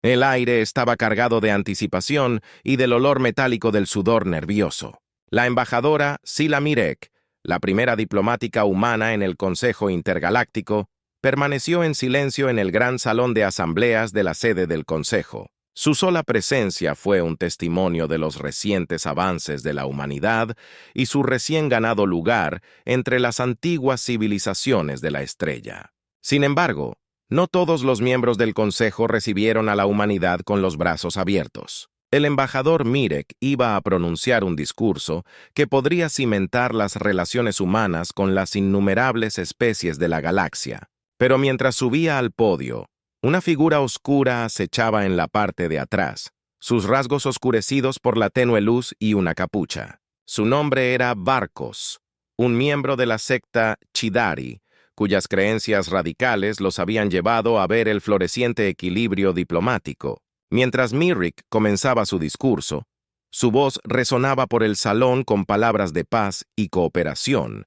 El aire estaba cargado de anticipación y del olor metálico del sudor nervioso. La embajadora Sila Mirek, la primera diplomática humana en el Consejo Intergaláctico, permaneció en silencio en el gran salón de asambleas de la sede del Consejo. Su sola presencia fue un testimonio de los recientes avances de la humanidad y su recién ganado lugar entre las antiguas civilizaciones de la estrella. Sin embargo, no todos los miembros del Consejo recibieron a la humanidad con los brazos abiertos. El embajador Mirek iba a pronunciar un discurso que podría cimentar las relaciones humanas con las innumerables especies de la galaxia. Pero mientras subía al podio, una figura oscura acechaba en la parte de atrás, sus rasgos oscurecidos por la tenue luz y una capucha. Su nombre era Barcos, un miembro de la secta Chidari, cuyas creencias radicales los habían llevado a ver el floreciente equilibrio diplomático. Mientras Mirek comenzaba su discurso, su voz resonaba por el salón con palabras de paz y cooperación.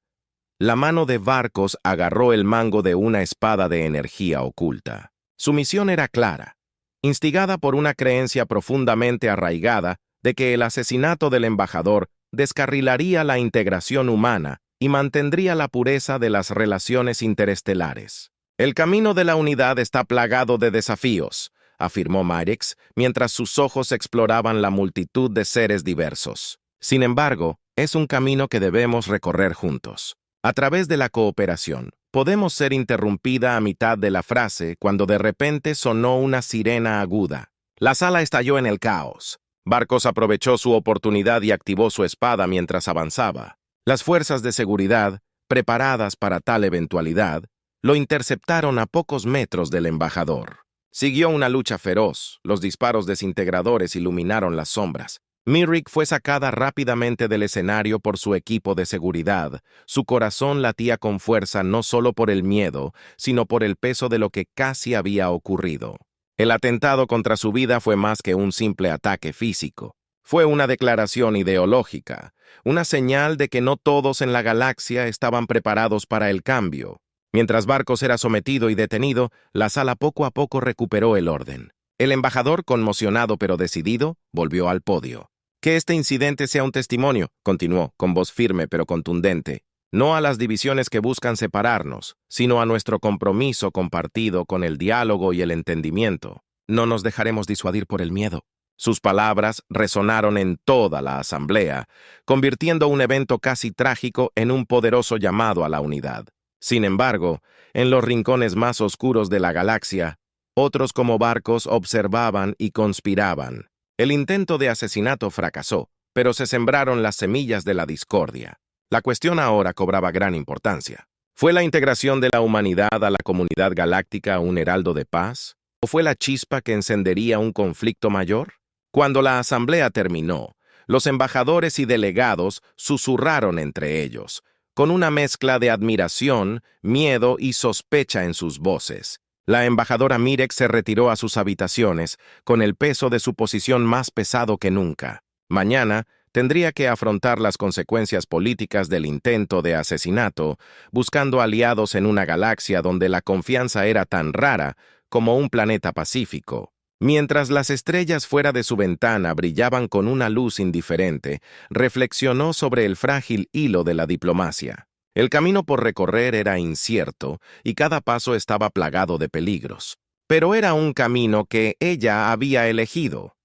La mano de Barcos agarró el mango de una espada de energía oculta. Su misión era clara, instigada por una creencia profundamente arraigada de que el asesinato del embajador descarrilaría la integración humana y mantendría la pureza de las relaciones interestelares. El camino de la unidad está plagado de desafíos, afirmó Mirek, mientras sus ojos exploraban la multitud de seres diversos. Sin embargo, es un camino que debemos recorrer juntos. A través de la cooperación, podemos ser interrumpida a mitad de la frase cuando de repente sonó una sirena aguda. La sala estalló en el caos. Barcos aprovechó su oportunidad y activó su espada mientras avanzaba. Las fuerzas de seguridad, preparadas para tal eventualidad, lo interceptaron a pocos metros del embajador. Siguió una lucha feroz, los disparos desintegradores iluminaron las sombras. Mirek fue sacada rápidamente del escenario por su equipo de seguridad. Su corazón latía con fuerza no solo por el miedo, sino por el peso de lo que casi había ocurrido. El atentado contra su vida fue más que un simple ataque físico. Fue una declaración ideológica, una señal de que no todos en la galaxia estaban preparados para el cambio. Mientras Barcos era sometido y detenido, la sala poco a poco recuperó el orden. El embajador, conmocionado pero decidido, volvió al podio. Que este incidente sea un testimonio, continuó, con voz firme pero contundente, no a las divisiones que buscan separarnos, sino a nuestro compromiso compartido con el diálogo y el entendimiento. No nos dejaremos disuadir por el miedo. Sus palabras resonaron en toda la asamblea, convirtiendo un evento casi trágico en un poderoso llamado a la unidad. Sin embargo, en los rincones más oscuros de la galaxia, otros como Barcos observaban y conspiraban. El intento de asesinato fracasó, pero se sembraron las semillas de la discordia. La cuestión ahora cobraba gran importancia. ¿Fue la integración de la humanidad a la comunidad galáctica un heraldo de paz? ¿O fue la chispa que encendería un conflicto mayor? Cuando la asamblea terminó, los embajadores y delegados susurraron entre ellos, con una mezcla de admiración, miedo y sospecha en sus voces. La embajadora Mirek se retiró a sus habitaciones, con el peso de su posición más pesado que nunca. Mañana tendría que afrontar las consecuencias políticas del intento de asesinato, buscando aliados en una galaxia donde la confianza era tan rara como un planeta pacífico. Mientras las estrellas fuera de su ventana brillaban con una luz indiferente, reflexionó sobre el frágil hilo de la diplomacia. El camino por recorrer era incierto y cada paso estaba plagado de peligros. Pero era un camino que ella había elegido.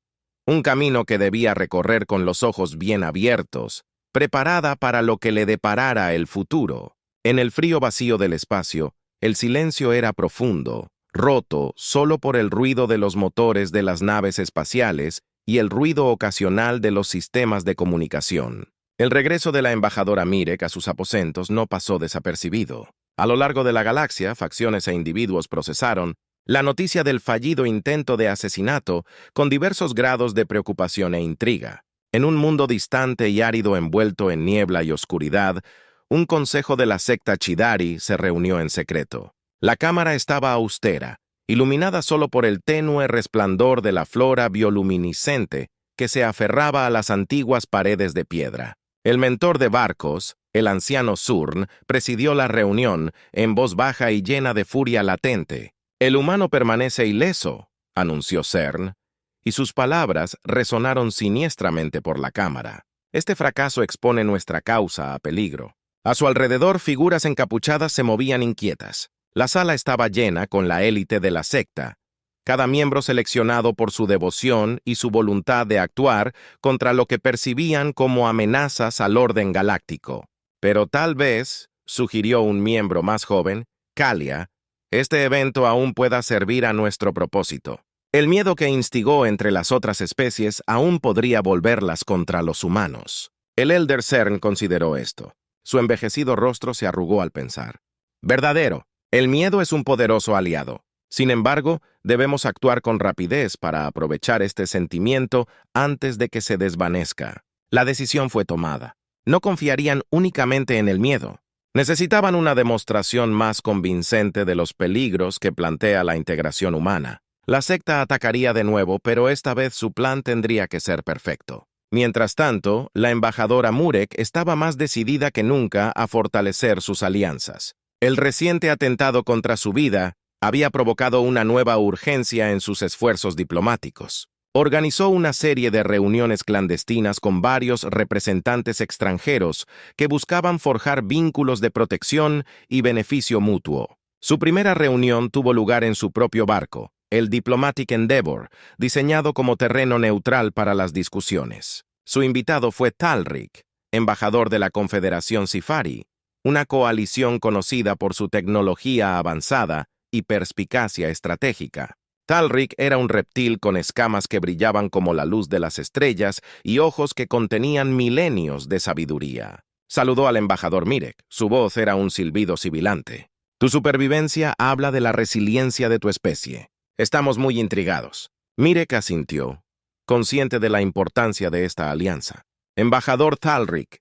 Un camino que debía recorrer con los ojos bien abiertos, preparada para lo que le deparara el futuro. En el frío vacío del espacio, el silencio era profundo, roto solo por el ruido de los motores de las naves espaciales y el ruido ocasional de los sistemas de comunicación. El regreso de la embajadora Mirek a sus aposentos no pasó desapercibido. A lo largo de la galaxia, facciones e individuos procesaron la noticia del fallido intento de asesinato con diversos grados de preocupación e intriga. En un mundo distante y árido envuelto en niebla y oscuridad, un consejo de la secta Chidari se reunió en secreto. La cámara estaba austera, iluminada solo por el tenue resplandor de la flora bioluminiscente que se aferraba a las antiguas paredes de piedra. El mentor de Barcos, el anciano Zurn, presidió la reunión en voz baja y llena de furia latente. El humano permanece ileso, anunció CERN, y sus palabras resonaron siniestramente por la cámara. Este fracaso expone nuestra causa a peligro. A su alrededor, figuras encapuchadas se movían inquietas. La sala estaba llena con la élite de la secta, cada miembro seleccionado por su devoción y su voluntad de actuar contra lo que percibían como amenazas al orden galáctico. Pero tal vez, sugirió un miembro más joven, Kalia, este evento aún pueda servir a nuestro propósito. El miedo que instigó entre las otras especies aún podría volverlas contra los humanos. El Elder CERN consideró esto. Su envejecido rostro se arrugó al pensar. Verdadero, el miedo es un poderoso aliado. Sin embargo, debemos actuar con rapidez para aprovechar este sentimiento antes de que se desvanezca. La decisión fue tomada. No confiarían únicamente en el miedo. Necesitaban una demostración más convincente de los peligros que plantea la integración humana. La secta atacaría de nuevo, pero esta vez su plan tendría que ser perfecto. Mientras tanto, la embajadora Murek estaba más decidida que nunca a fortalecer sus alianzas. El reciente atentado contra su vida había provocado una nueva urgencia en sus esfuerzos diplomáticos. Organizó una serie de reuniones clandestinas con varios representantes extranjeros que buscaban forjar vínculos de protección y beneficio mutuo. Su primera reunión tuvo lugar en su propio barco, el Diplomatic Endeavour, diseñado como terreno neutral para las discusiones. Su invitado fue Talrik, embajador de la Confederación Sifari, una coalición conocida por su tecnología avanzada y perspicacia estratégica. Talrik era un reptil con escamas que brillaban como la luz de las estrellas y ojos que contenían milenios de sabiduría. Saludó al embajador Mirek. Su voz era un silbido sibilante. Tu supervivencia habla de la resiliencia de tu especie. Estamos muy intrigados. Mirek asintió, consciente de la importancia de esta alianza. Embajador Talrik,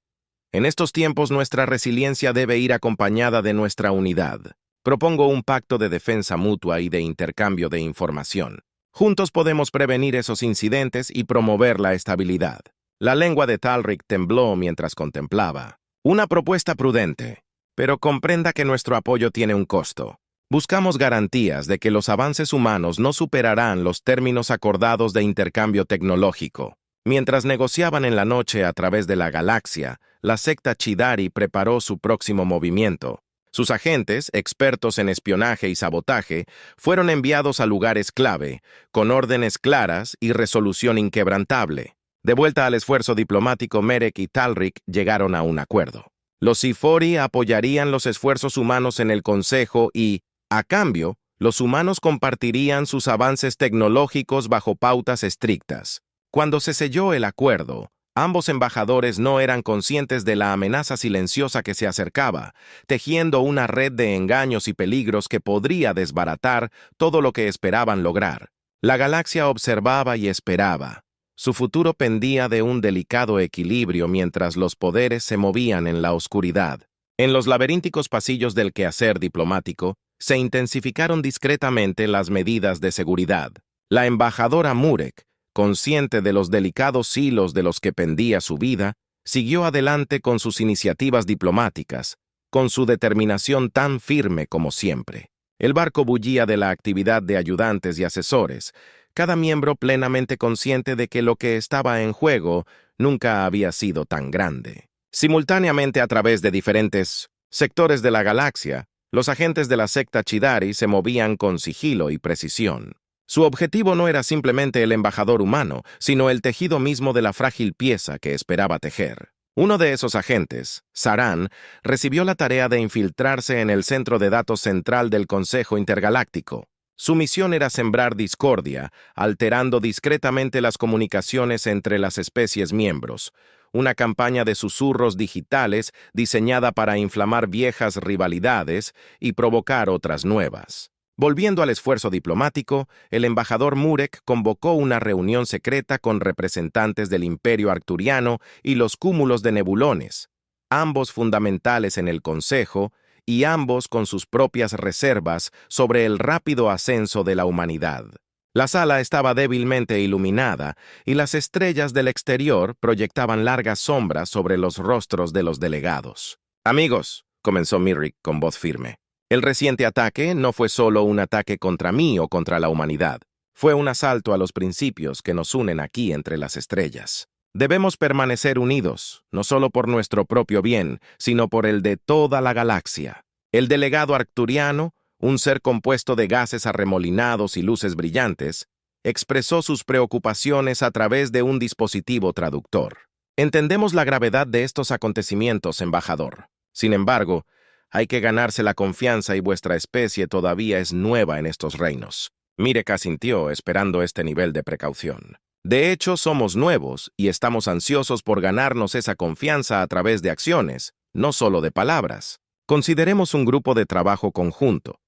en estos tiempos nuestra resiliencia debe ir acompañada de nuestra unidad. Propongo un pacto de defensa mutua y de intercambio de información. Juntos podemos prevenir esos incidentes y promover la estabilidad. La lengua de Talrik tembló mientras contemplaba. Una propuesta prudente, pero comprenda que nuestro apoyo tiene un costo. Buscamos garantías de que los avances humanos no superarán los términos acordados de intercambio tecnológico. Mientras negociaban en la noche a través de la galaxia, la secta Chidari preparó su próximo movimiento. Sus agentes, expertos en espionaje y sabotaje, fueron enviados a lugares clave, con órdenes claras y resolución inquebrantable. De vuelta al esfuerzo diplomático, Mirek y Talrik llegaron a un acuerdo. Los Sifori apoyarían los esfuerzos humanos en el Consejo y, a cambio, los humanos compartirían sus avances tecnológicos bajo pautas estrictas. Cuando se selló el acuerdo, ambos embajadores no eran conscientes de la amenaza silenciosa que se acercaba, tejiendo una red de engaños y peligros que podría desbaratar todo lo que esperaban lograr. La galaxia observaba y esperaba. Su futuro pendía de un delicado equilibrio mientras los poderes se movían en la oscuridad. En los laberínticos pasillos del quehacer diplomático, se intensificaron discretamente las medidas de seguridad. La embajadora Murek, consciente de los delicados hilos de los que pendía su vida, siguió adelante con sus iniciativas diplomáticas, con su determinación tan firme como siempre. El barco bullía de la actividad de ayudantes y asesores, cada miembro plenamente consciente de que lo que estaba en juego nunca había sido tan grande. Simultáneamente, a través de diferentes sectores de la galaxia, los agentes de la secta Chidari se movían con sigilo y precisión. Su objetivo no era simplemente el embajador humano, sino el tejido mismo de la frágil pieza que esperaba tejer. Uno de esos agentes, Saran, recibió la tarea de infiltrarse en el centro de datos central del Consejo Intergaláctico. Su misión era sembrar discordia, alterando discretamente las comunicaciones entre las especies miembros, una campaña de susurros digitales diseñada para inflamar viejas rivalidades y provocar otras nuevas. Volviendo al esfuerzo diplomático, el embajador Murek convocó una reunión secreta con representantes del Imperio Arcturiano y los cúmulos de Nebulones, ambos fundamentales en el Consejo y ambos con sus propias reservas sobre el rápido ascenso de la humanidad. La sala estaba débilmente iluminada y las estrellas del exterior proyectaban largas sombras sobre los rostros de los delegados. «Amigos», comenzó Mirek con voz firme, «el reciente ataque no fue solo un ataque contra mí o contra la humanidad. Fue un asalto a los principios que nos unen aquí entre las estrellas. Debemos permanecer unidos, no solo por nuestro propio bien, sino por el de toda la galaxia. El delegado arcturiano, un ser compuesto de gases arremolinados y luces brillantes, expresó sus preocupaciones a través de un dispositivo traductor. Entendemos la gravedad de estos acontecimientos, embajador. Sin embargo, hay que ganarse la confianza y vuestra especie todavía es nueva en estos reinos. Mirek asintió, esperando este nivel de precaución. De hecho, somos nuevos y estamos ansiosos por ganarnos esa confianza a través de acciones, no solo de palabras. Consideremos un grupo de trabajo conjunto,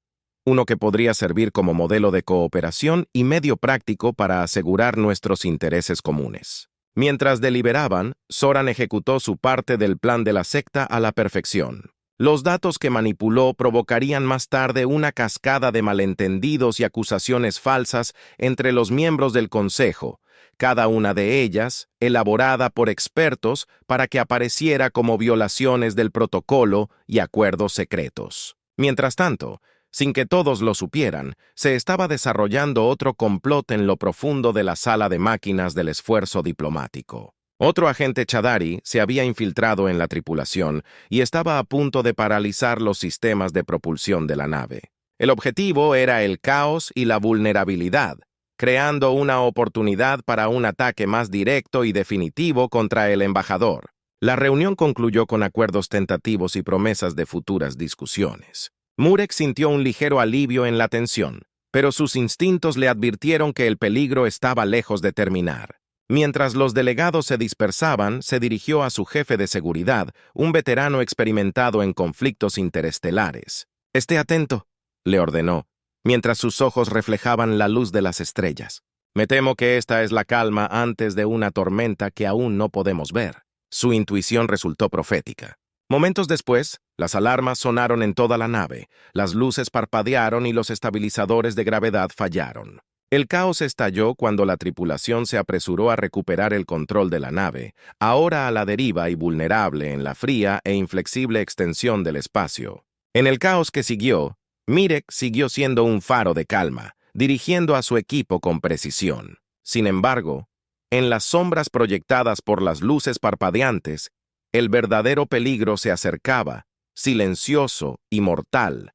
uno que podría servir como modelo de cooperación y medio práctico para asegurar nuestros intereses comunes. Mientras deliberaban, Zoran ejecutó su parte del plan de la secta a la perfección. Los datos que manipuló provocarían más tarde una cascada de malentendidos y acusaciones falsas entre los miembros del Consejo, cada una de ellas elaborada por expertos para que apareciera como violaciones del protocolo y acuerdos secretos. Mientras tanto, sin que todos lo supieran, se estaba desarrollando otro complot en lo profundo de la sala de máquinas del esfuerzo diplomático. Otro agente Chadari se había infiltrado en la tripulación y estaba a punto de paralizar los sistemas de propulsión de la nave. El objetivo era el caos y la vulnerabilidad, creando una oportunidad para un ataque más directo y definitivo contra el embajador. La reunión concluyó con acuerdos tentativos y promesas de futuras discusiones. Murek sintió un ligero alivio en la tensión, pero sus instintos le advirtieron que el peligro estaba lejos de terminar. Mientras los delegados se dispersaban, se dirigió a su jefe de seguridad, un veterano experimentado en conflictos interestelares. «Esté atento», le ordenó, mientras sus ojos reflejaban la luz de las estrellas. «Me temo que esta es la calma antes de una tormenta que aún no podemos ver». Su intuición resultó profética. Momentos después, las alarmas sonaron en toda la nave, las luces parpadearon y los estabilizadores de gravedad fallaron. El caos estalló cuando la tripulación se apresuró a recuperar el control de la nave, ahora a la deriva y vulnerable en la fría e inflexible extensión del espacio. En el caos que siguió, Mirek siguió siendo un faro de calma, dirigiendo a su equipo con precisión. Sin embargo, en las sombras proyectadas por las luces parpadeantes, el verdadero peligro se acercaba, silencioso y mortal,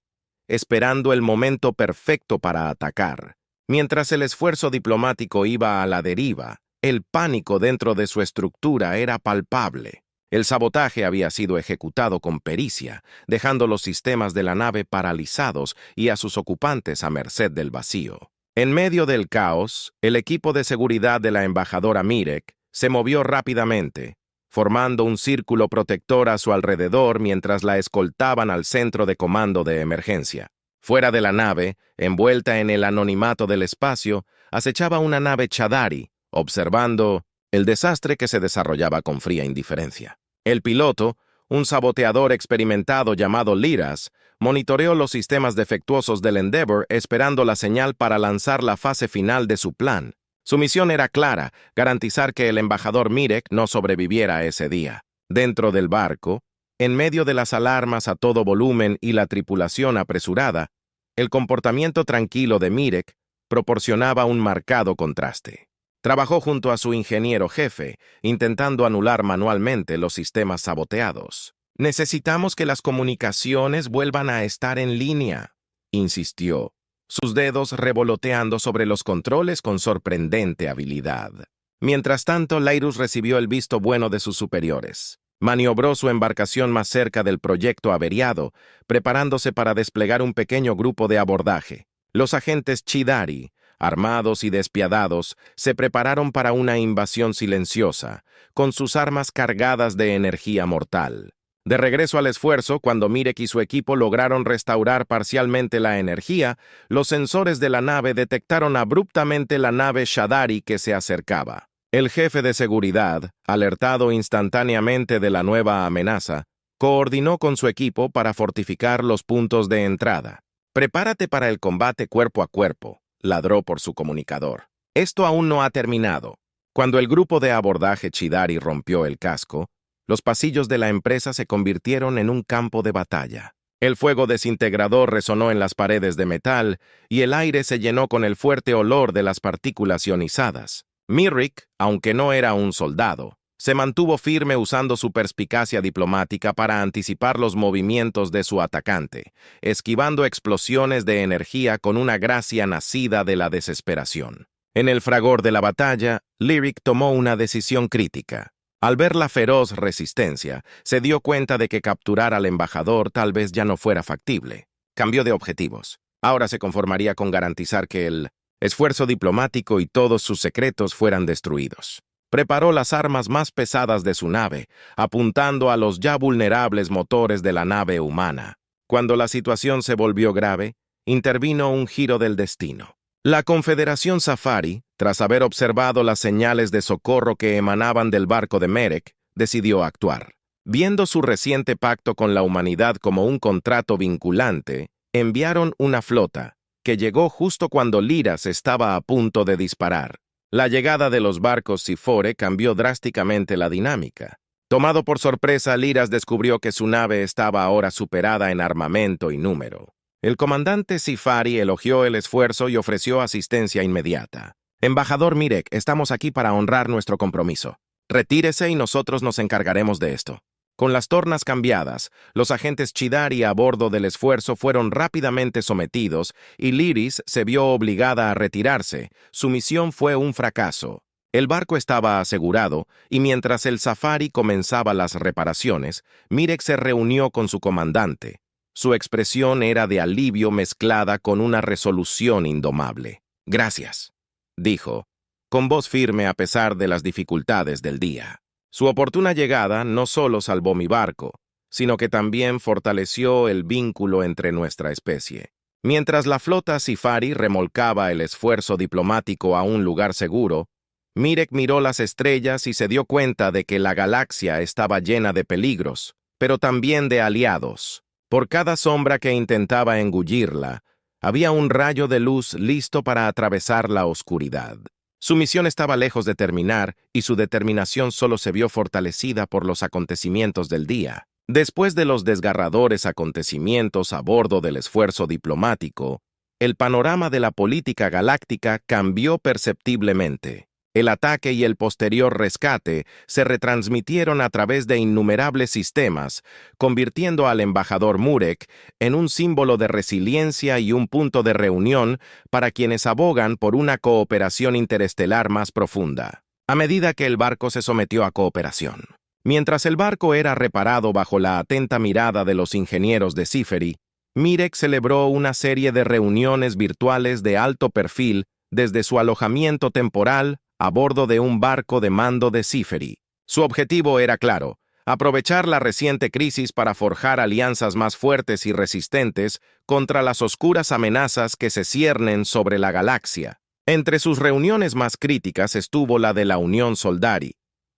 esperando el momento perfecto para atacar. Mientras el esfuerzo diplomático iba a la deriva, el pánico dentro de su estructura era palpable. El sabotaje había sido ejecutado con pericia, dejando los sistemas de la nave paralizados y a sus ocupantes a merced del vacío. En medio del caos, el equipo de seguridad de la embajadora Mirek se movió rápidamente, formando un círculo protector a su alrededor mientras la escoltaban al centro de comando de emergencia. Fuera de la nave, envuelta en el anonimato del espacio, acechaba una nave Chadari, observando el desastre que se desarrollaba con fría indiferencia. El piloto, un saboteador experimentado llamado Liras, monitoreó los sistemas defectuosos del Endeavour esperando la señal para lanzar la fase final de su plan. Su misión era clara, garantizar que el embajador Mirek no sobreviviera ese día. Dentro del barco, en medio de las alarmas a todo volumen y la tripulación apresurada, el comportamiento tranquilo de Mirek proporcionaba un marcado contraste. Trabajó junto a su ingeniero jefe, intentando anular manualmente los sistemas saboteados. «Necesitamos que las comunicaciones vuelvan a estar en línea», insistió, sus dedos revoloteando sobre los controles con sorprendente habilidad. Mientras tanto, Lairus recibió el visto bueno de sus superiores. Maniobró su embarcación más cerca del proyecto averiado, preparándose para desplegar un pequeño grupo de abordaje. Los agentes Chidari, armados y despiadados, se prepararon para una invasión silenciosa, con sus armas cargadas de energía mortal. De regreso al esfuerzo, cuando Mirek y su equipo lograron restaurar parcialmente la energía, los sensores de la nave detectaron abruptamente la nave Chadari que se acercaba. El jefe de seguridad, alertado instantáneamente de la nueva amenaza, coordinó con su equipo para fortificar los puntos de entrada. «Prepárate para el combate cuerpo a cuerpo», ladró por su comunicador. «Esto aún no ha terminado». Cuando el grupo de abordaje Chidari rompió el casco, los pasillos de la empresa se convirtieron en un campo de batalla. El fuego desintegrador resonó en las paredes de metal y el aire se llenó con el fuerte olor de las partículas ionizadas. Mirek, aunque no era un soldado, se mantuvo firme usando su perspicacia diplomática para anticipar los movimientos de su atacante, esquivando explosiones de energía con una gracia nacida de la desesperación. En el fragor de la batalla, Lyric tomó una decisión crítica. Al ver la feroz resistencia, se dio cuenta de que capturar al embajador tal vez ya no fuera factible. Cambió de objetivos. Ahora se conformaría con garantizar que el esfuerzo diplomático y todos sus secretos fueran destruidos. Preparó las armas más pesadas de su nave, apuntando a los ya vulnerables motores de la nave humana. Cuando la situación se volvió grave, intervino un giro del destino. La Confederación Safari, tras haber observado las señales de socorro que emanaban del barco de Mirek, decidió actuar. Viendo su reciente pacto con la humanidad como un contrato vinculante, enviaron una flota, que llegó justo cuando Lyras estaba a punto de disparar. La llegada de los barcos Sifore cambió drásticamente la dinámica. Tomado por sorpresa, Lyras descubrió que su nave estaba ahora superada en armamento y número. El comandante Sifari elogió el esfuerzo y ofreció asistencia inmediata. «Embajador Mirek, estamos aquí para honrar nuestro compromiso. Retírese y nosotros nos encargaremos de esto». Con las tornas cambiadas, los agentes Chidari a bordo del esfuerzo fueron rápidamente sometidos y Lyris se vio obligada a retirarse. Su misión fue un fracaso. El barco estaba asegurado y mientras el Safari comenzaba las reparaciones, Mirek se reunió con su comandante. Su expresión era de alivio mezclada con una resolución indomable. «Gracias», dijo, con voz firme a pesar de las dificultades del día. Su oportuna llegada no solo salvó mi barco, sino que también fortaleció el vínculo entre nuestra especie. Mientras la flota Sifari remolcaba el esfuerzo diplomático a un lugar seguro, Mirek miró las estrellas y se dio cuenta de que la galaxia estaba llena de peligros, pero también de aliados. Por cada sombra que intentaba engullirla, había un rayo de luz listo para atravesar la oscuridad. Su misión estaba lejos de terminar y su determinación solo se vio fortalecida por los acontecimientos del día. Después de los desgarradores acontecimientos a bordo del esfuerzo diplomático, el panorama de la política galáctica cambió perceptiblemente. El ataque y el posterior rescate se retransmitieron a través de innumerables sistemas, convirtiendo al embajador Mirek en un símbolo de resiliencia y un punto de reunión para quienes abogan por una cooperación interestelar más profunda. A medida que el barco se sometió a cooperación. Mientras el barco era reparado bajo la atenta mirada de los ingenieros de Siferi, Mirek celebró una serie de reuniones virtuales de alto perfil desde su alojamiento temporal a bordo de un barco de mando de Siferi. Su objetivo era claro: aprovechar la reciente crisis para forjar alianzas más fuertes y resistentes contra las oscuras amenazas que se ciernen sobre la galaxia. Entre sus reuniones más críticas estuvo la de la Unión Soldari,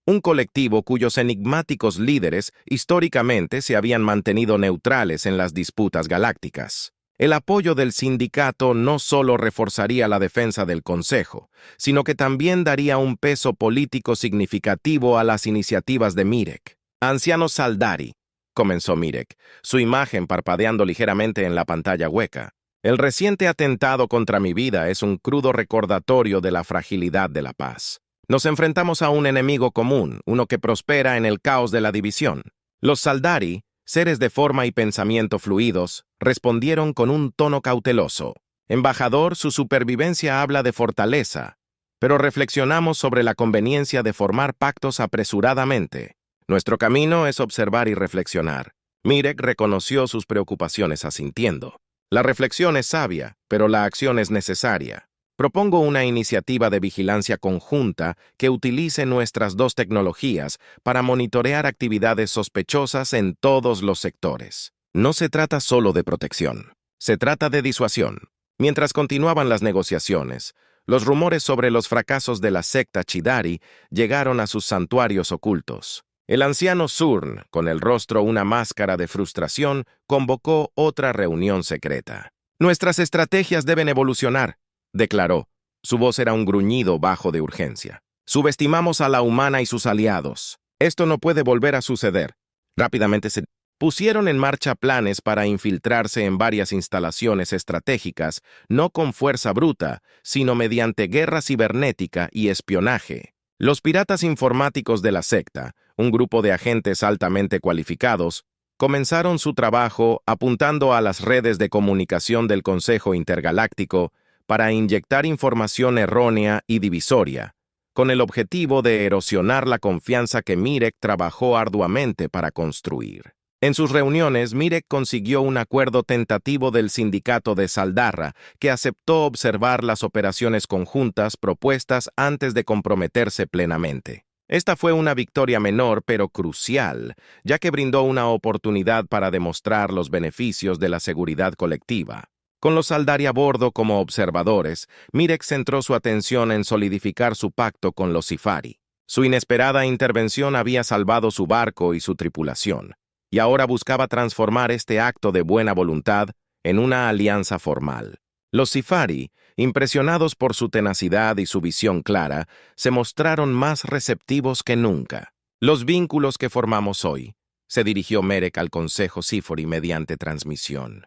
un colectivo cuyos enigmáticos líderes históricamente se habían mantenido neutrales en las disputas galácticas. El apoyo del sindicato no solo reforzaría la defensa del Consejo, sino que también daría un peso político significativo a las iniciativas de Mirek. «Anciano Saldari», comenzó Mirek, su imagen parpadeando ligeramente en la pantalla hueca. «El reciente atentado contra mi vida es un crudo recordatorio de la fragilidad de la paz. Nos enfrentamos a un enemigo común, uno que prospera en el caos de la división. Los Saldari, seres de forma y pensamiento fluidos, respondieron con un tono cauteloso. Embajador, su supervivencia habla de fortaleza, pero reflexionamos sobre la conveniencia de formar pactos apresuradamente. Nuestro camino es observar y reflexionar». Mirek reconoció sus preocupaciones asintiendo. «La reflexión es sabia, pero la acción es necesaria. Propongo una iniciativa de vigilancia conjunta que utilice nuestras dos tecnologías para monitorear actividades sospechosas en todos los sectores. No se trata solo de protección, se trata de disuasión». Mientras continuaban las negociaciones, los rumores sobre los fracasos de la secta Chidari llegaron a sus santuarios ocultos. El anciano Zurn, con el rostro una máscara de frustración, convocó otra reunión secreta. «Nuestras estrategias deben evolucionar», declaró. Su voz era un gruñido bajo de urgencia. «Subestimamos a la humana y sus aliados. Esto no puede volver a suceder». Rápidamente se Pusieron en marcha planes para infiltrarse en varias instalaciones estratégicas, no con fuerza bruta, sino mediante guerra cibernética y espionaje. Los piratas informáticos de la secta, un grupo de agentes altamente cualificados, comenzaron su trabajo apuntando a las redes de comunicación del Consejo Intergaláctico para inyectar información errónea y divisoria, con el objetivo de erosionar la confianza que Mirek trabajó arduamente para construir. En sus reuniones, Mirek consiguió un acuerdo tentativo del sindicato de Saldarra, que aceptó observar las operaciones conjuntas propuestas antes de comprometerse plenamente. Esta fue una victoria menor pero crucial, ya que brindó una oportunidad para demostrar los beneficios de la seguridad colectiva. Con los Saldari a bordo como observadores, Mirek centró su atención en solidificar su pacto con los Sifari. Su inesperada intervención había salvado su barco y su tripulación, y ahora buscaba transformar este acto de buena voluntad en una alianza formal. Los Sifari, impresionados por su tenacidad y su visión clara, se mostraron más receptivos que nunca. Los vínculos que formamos hoy, se dirigió Mirek al Consejo Sifari mediante transmisión,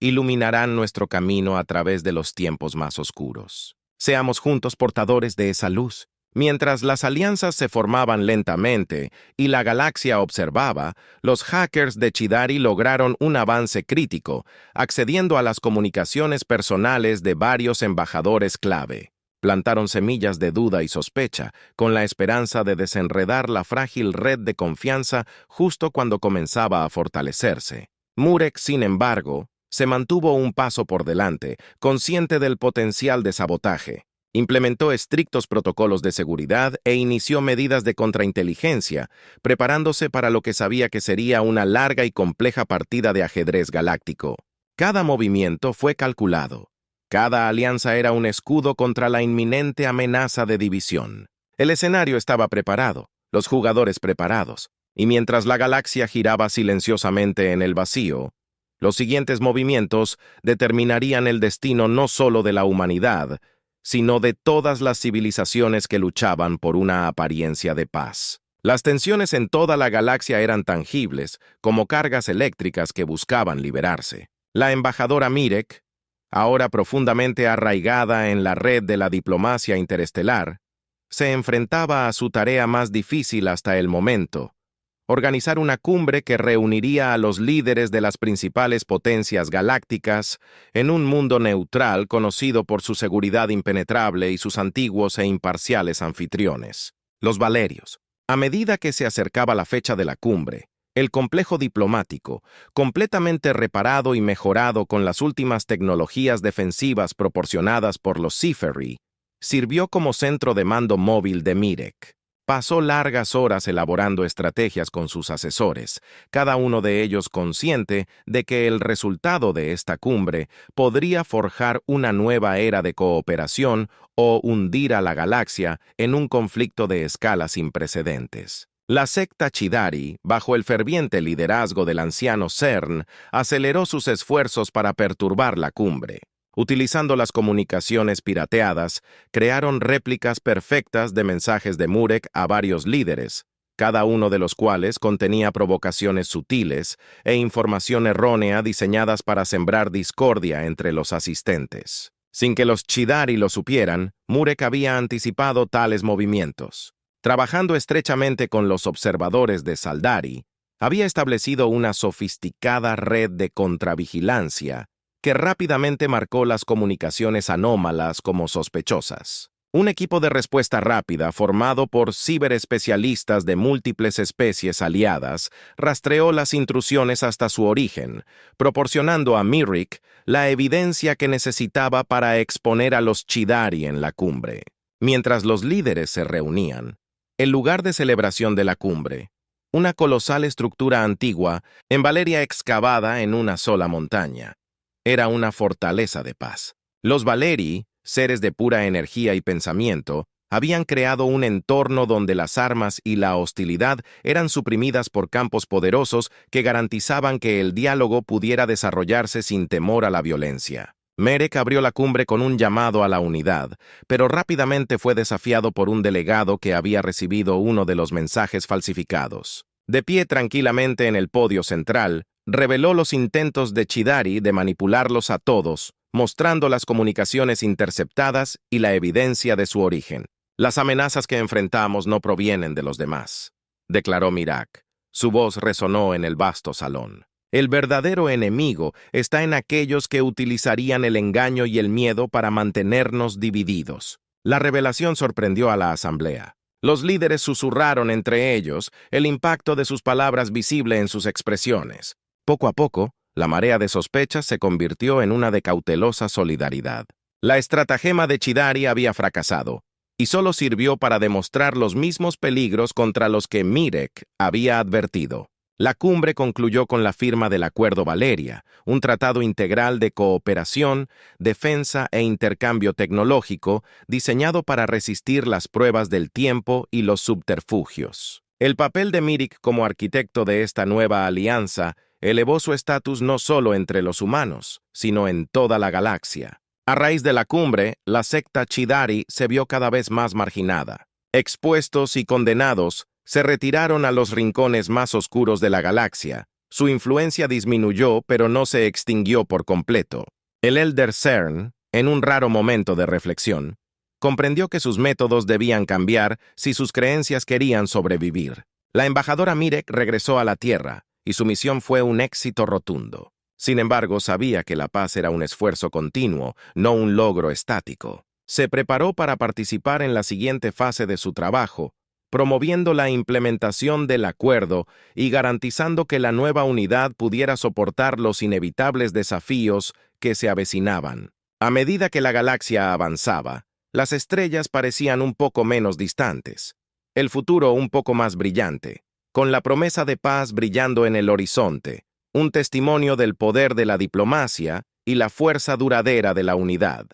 iluminarán nuestro camino a través de los tiempos más oscuros. Seamos juntos portadores de esa luz. Mientras las alianzas se formaban lentamente y la galaxia observaba, los hackers de Chidari lograron un avance crítico, accediendo a las comunicaciones personales de varios embajadores clave. Plantaron semillas de duda y sospecha, con la esperanza de desenredar la frágil red de confianza justo cuando comenzaba a fortalecerse. Murek, sin embargo, se mantuvo un paso por delante, consciente del potencial de sabotaje. Implementó estrictos protocolos de seguridad e inició medidas de contrainteligencia, preparándose para lo que sabía que sería una larga y compleja partida de ajedrez galáctico. Cada movimiento fue calculado. Cada alianza era un escudo contra la inminente amenaza de división. El escenario estaba preparado, los jugadores preparados, y mientras la galaxia giraba silenciosamente en el vacío, los siguientes movimientos determinarían el destino no solo de la humanidad, sino de todas las civilizaciones que luchaban por una apariencia de paz. Las tensiones en toda la galaxia eran tangibles, como cargas eléctricas que buscaban liberarse. La embajadora Mirek, ahora profundamente arraigada en la red de la diplomacia interestelar, se enfrentaba a su tarea más difícil hasta el momento: organizar una cumbre que reuniría a los líderes de las principales potencias galácticas en un mundo neutral conocido por su seguridad impenetrable y sus antiguos e imparciales anfitriones, los Valerios. A medida que se acercaba la fecha de la cumbre, el complejo diplomático, completamente reparado y mejorado con las últimas tecnologías defensivas proporcionadas por los Sifari, sirvió como centro de mando móvil de Mirek. Pasó largas horas elaborando estrategias con sus asesores, cada uno de ellos consciente de que el resultado de esta cumbre podría forjar una nueva era de cooperación o hundir a la galaxia en un conflicto de escala sin precedentes. La secta Chidari, bajo el ferviente liderazgo del anciano CERN, aceleró sus esfuerzos para perturbar la cumbre. Utilizando las comunicaciones pirateadas, crearon réplicas perfectas de mensajes de Murek a varios líderes, cada uno de los cuales contenía provocaciones sutiles e información errónea diseñadas para sembrar discordia entre los asistentes. Sin que los Chidari lo supieran, Murek había anticipado tales movimientos. Trabajando estrechamente con los observadores de Saldari, había establecido una sofisticada red de contravigilancia que rápidamente marcó las comunicaciones anómalas como sospechosas. Un equipo de respuesta rápida, formado por ciberespecialistas de múltiples especies aliadas, rastreó las intrusiones hasta su origen, proporcionando a Mirek la evidencia que necesitaba para exponer a los Chidari en la cumbre. Mientras los líderes se reunían, el lugar de celebración de la cumbre, una colosal estructura antigua, en Valeria excavada en una sola montaña, era una fortaleza de paz. Los Valeri, seres de pura energía y pensamiento, habían creado un entorno donde las armas y la hostilidad eran suprimidas por campos poderosos que garantizaban que el diálogo pudiera desarrollarse sin temor a la violencia. Mirek abrió la cumbre con un llamado a la unidad, pero rápidamente fue desafiado por un delegado que había recibido uno de los mensajes falsificados. De pie tranquilamente en el podio central, reveló los intentos de Chidari de manipularlos a todos, mostrando las comunicaciones interceptadas y la evidencia de su origen. Las amenazas que enfrentamos no provienen de los demás, declaró Mirak. Su voz resonó en el vasto salón. El verdadero enemigo está en aquellos que utilizarían el engaño y el miedo para mantenernos divididos. La revelación sorprendió a la asamblea. Los líderes susurraron entre ellos, el impacto de sus palabras visible en sus expresiones. Poco a poco, la marea de sospechas se convirtió en una de cautelosa solidaridad. La estratagema de Chidari había fracasado, y solo sirvió para demostrar los mismos peligros contra los que Mirek había advertido. La cumbre concluyó con la firma del Acuerdo Valeria, un tratado integral de cooperación, defensa e intercambio tecnológico diseñado para resistir las pruebas del tiempo y los subterfugios. El papel de Mirek como arquitecto de esta nueva alianza elevó su estatus no solo entre los humanos, sino en toda la galaxia. A raíz de la cumbre, la secta Chidari se vio cada vez más marginada. Expuestos y condenados, se retiraron a los rincones más oscuros de la galaxia. Su influencia disminuyó, pero no se extinguió por completo. El Elder CERN, en un raro momento de reflexión, comprendió que sus métodos debían cambiar si sus creencias querían sobrevivir. La embajadora Mirek regresó a la Tierra, y su misión fue un éxito rotundo. Sin embargo, sabía que la paz era un esfuerzo continuo, no un logro estático. Se preparó para participar en la siguiente fase de su trabajo, promoviendo la implementación del acuerdo y garantizando que la nueva unidad pudiera soportar los inevitables desafíos que se avecinaban. A medida que la galaxia avanzaba, las estrellas parecían un poco menos distantes, el futuro un poco más brillante, con la promesa de paz brillando en el horizonte, un testimonio del poder de la diplomacia y la fuerza duradera de la unidad.